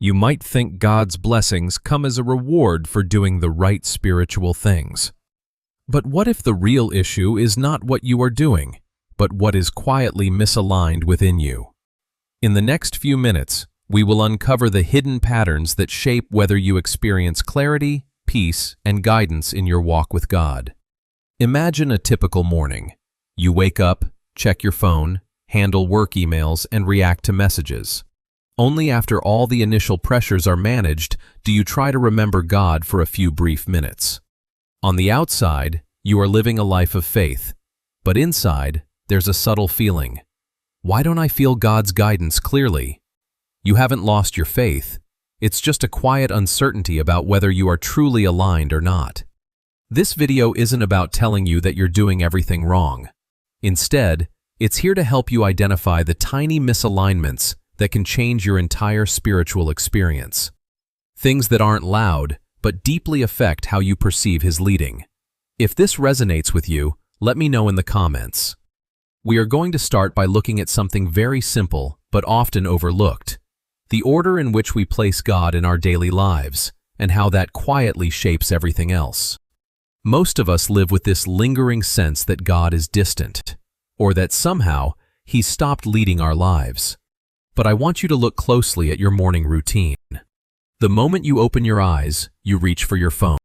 You might think God's blessings come as a reward for doing the right spiritual things. But what if the real issue is not what you are doing, but what is quietly misaligned within you? In the next few minutes, we will uncover the hidden patterns that shape whether you experience clarity, peace, and guidance in your walk with God. Imagine a typical morning. You wake up, check your phone, handle work emails, and react to messages. Only after all the initial pressures are managed do you try to remember God for a few brief minutes. On the outside, you are living a life of faith, but inside, there's a subtle feeling. Why don't I feel God's guidance clearly? You haven't lost your faith. It's just a quiet uncertainty about whether you are truly aligned or not. This video isn't about telling you that you're doing everything wrong. Instead, it's here to help you identify the tiny misalignments that can change your entire spiritual experience. Things that aren't loud, but deeply affect how you perceive His leading. If this resonates with you, let me know in the comments. We are going to start by looking at something very simple, but often overlooked: the order in which we place God in our daily lives, and how that quietly shapes everything else. Most of us live with this lingering sense that God is distant, or that somehow He's stopped leading our lives. But I want you to look closely at your morning routine. The moment you open your eyes, you reach for your phone.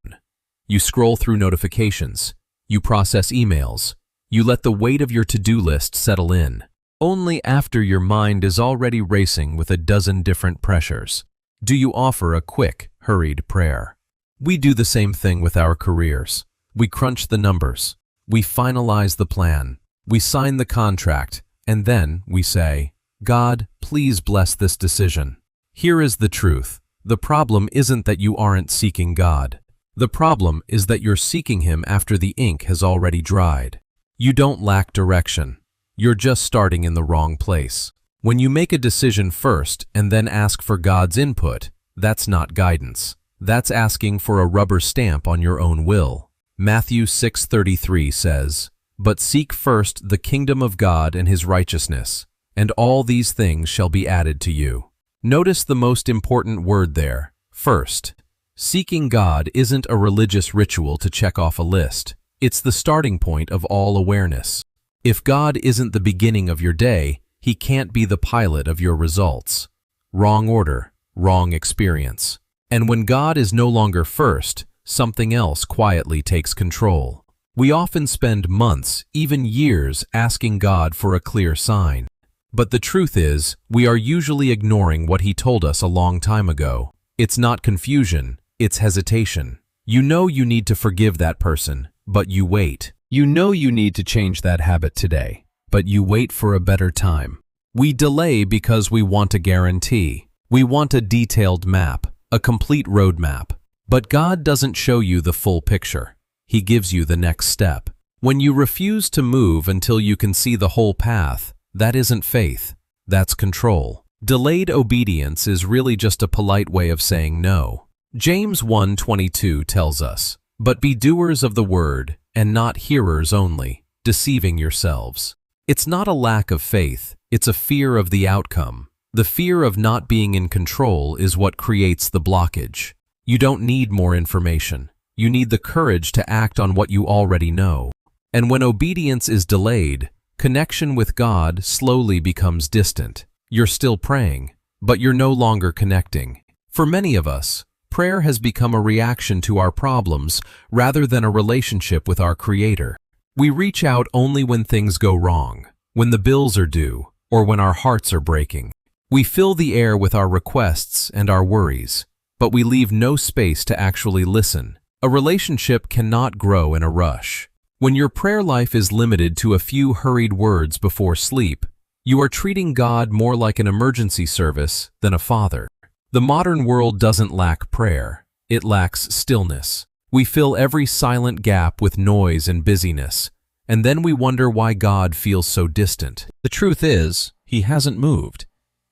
You scroll through notifications. You process emails. You let the weight of your to-do list settle in. Only after your mind is already racing with a dozen different pressures do you offer a quick, hurried prayer. We do the same thing with our careers. We crunch the numbers. We finalize the plan. We sign the contract. And then we say, God, please bless this decision. Here is the truth. The problem isn't that you aren't seeking God. The problem is that you're seeking Him after the ink has already dried. You don't lack direction. You're just starting in the wrong place. When you make a decision first and then ask for God's input, that's not guidance. That's asking for a rubber stamp on your own will. Matthew 6:33 says, "But seek first the kingdom of God and His righteousness, and all these things shall be added to you." Notice the most important word there, first. Seeking God isn't a religious ritual to check off a list. It's the starting point of all awareness. If God isn't the beginning of your day, He can't be the pilot of your results. Wrong order, wrong experience. And when God is no longer first, something else quietly takes control. We often spend months, even years, asking God for a clear sign. But the truth is, we are usually ignoring what He told us a long time ago. It's not confusion, it's hesitation. You know you need to forgive that person, but you wait. You know you need to change that habit today, but you wait for a better time. We delay because we want a guarantee. We want a detailed map, a complete roadmap. But God doesn't show you the full picture. He gives you the next step. When you refuse to move until you can see the whole path, that isn't faith. That's control. Delayed obedience is really just a polite way of saying no. James 1:22 tells us, "But be doers of the word, and not hearers only, deceiving yourselves." It's not a lack of faith, it's a fear of the outcome. The fear of not being in control is what creates the blockage. You don't need more information. You need the courage to act on what you already know. And when obedience is delayed, connection with God slowly becomes distant. You're still praying, but you're no longer connecting. For many of us, prayer has become a reaction to our problems rather than a relationship with our Creator. We reach out only when things go wrong, when the bills are due, or when our hearts are breaking. We fill the air with our requests and our worries, but we leave no space to actually listen. A relationship cannot grow in a rush. When your prayer life is limited to a few hurried words before sleep, you are treating God more like an emergency service than a father. The modern world doesn't lack prayer. It lacks stillness. We fill every silent gap with noise and busyness, and then we wonder why God feels so distant. The truth is, He hasn't moved.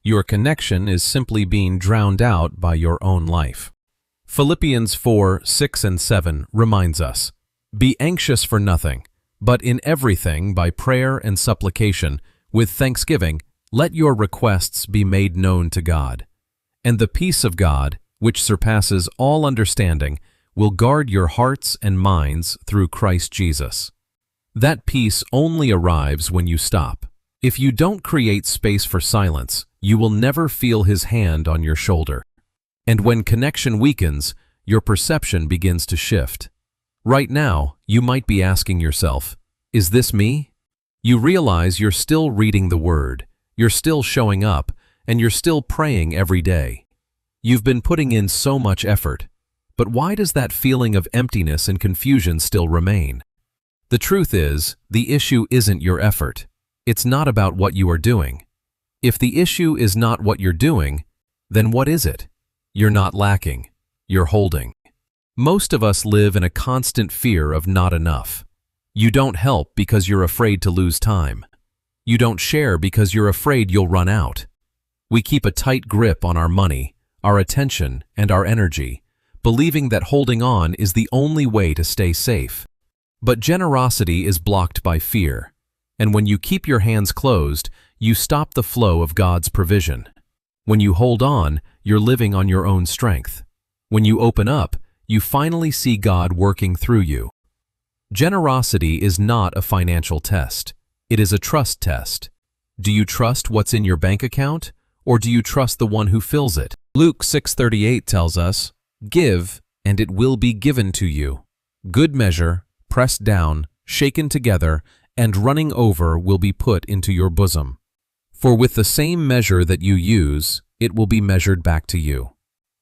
Your connection is simply being drowned out by your own life. Philippians 4:6-7 reminds us, "Be anxious for nothing, but in everything by prayer and supplication, with thanksgiving, let your requests be made known to God. And the peace of God, which surpasses all understanding, will guard your hearts and minds through Christ Jesus. That peace only arrives when you stop. If you don't create space for silence, you will never feel His hand on your shoulder. And when connection weakens, your perception begins to shift. Right now, you might be asking yourself, is this me? You realize you're still reading the Word, you're still showing up, and you're still praying every day. You've been putting in so much effort, but why does that feeling of emptiness and confusion still remain? The truth is, the issue isn't your effort. It's not about what you are doing. If the issue is not what you're doing, then what is it? You're not lacking. You're holding. Most of us live in a constant fear of not enough. You don't help because you're afraid to lose time. You don't share because you're afraid you'll run out. We keep a tight grip on our money, our attention, and our energy, believing that holding on is the only way to stay safe. But generosity is blocked by fear, and when you keep your hands closed, you stop the flow of God's provision. When you hold on, you're living on your own strength. When you open up, you finally see God working through you. Generosity is not a financial test. It is a trust test. Do you trust what's in your bank account, or do you trust the one who fills it? Luke 6:38 tells us, "Give, and it will be given to you. Good measure, pressed down, shaken together, and running over will be put into your bosom. For with the same measure that you use, it will be measured back to you."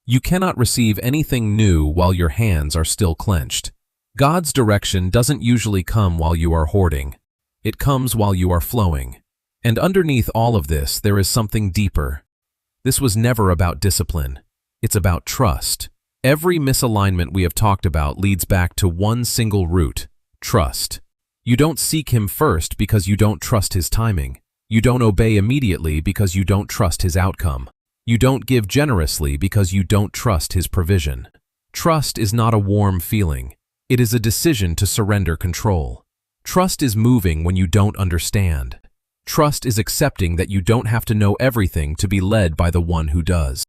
You cannot receive anything new while your hands are still clenched. God's direction doesn't usually come while you are hoarding. It comes while you are flowing. And underneath all of this, there is something deeper. This was never about discipline. It's about trust. Every misalignment we have talked about leads back to one single root: trust. You don't seek Him first because you don't trust His timing. You don't obey immediately because you don't trust His outcome. You don't give generously because you don't trust His provision. Trust is not a warm feeling. It is a decision to surrender control. Trust is moving when you don't understand. Trust is accepting that you don't have to know everything to be led by the one who does.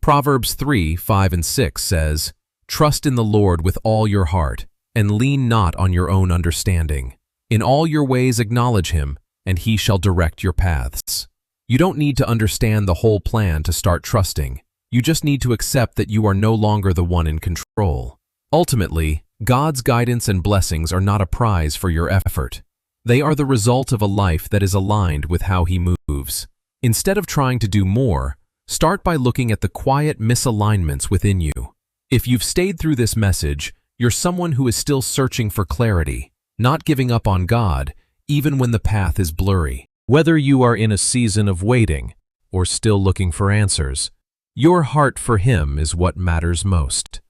Proverbs 3:5-6 says, "Trust in the Lord with all your heart, and lean not on your own understanding. In all your ways acknowledge Him, and He shall direct your paths." You don't need to understand the whole plan to start trusting. You just need to accept that you are no longer the one in control. Ultimately, God's guidance and blessings are not a prize for your effort. They are the result of a life that is aligned with how He moves. Instead of trying to do more, start by looking at the quiet misalignments within you. If you've stayed through this message, you're someone who is still searching for clarity, not giving up on God, even when the path is blurry. Whether you are in a season of waiting or still looking for answers, your heart for Him is what matters most.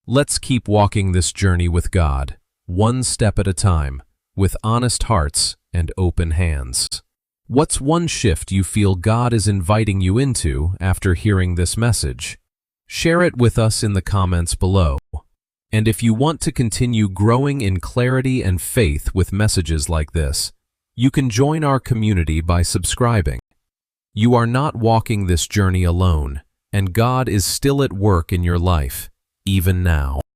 Let's keep walking this journey with God, one step at a time, with honest hearts and open hands. What's one shift you feel God is inviting you into after hearing this message? Share it with us in the comments below. And if you want to continue growing in clarity and faith with messages like this, you can join our community by subscribing. You are not walking this journey alone, and God is still at work in your life, even now.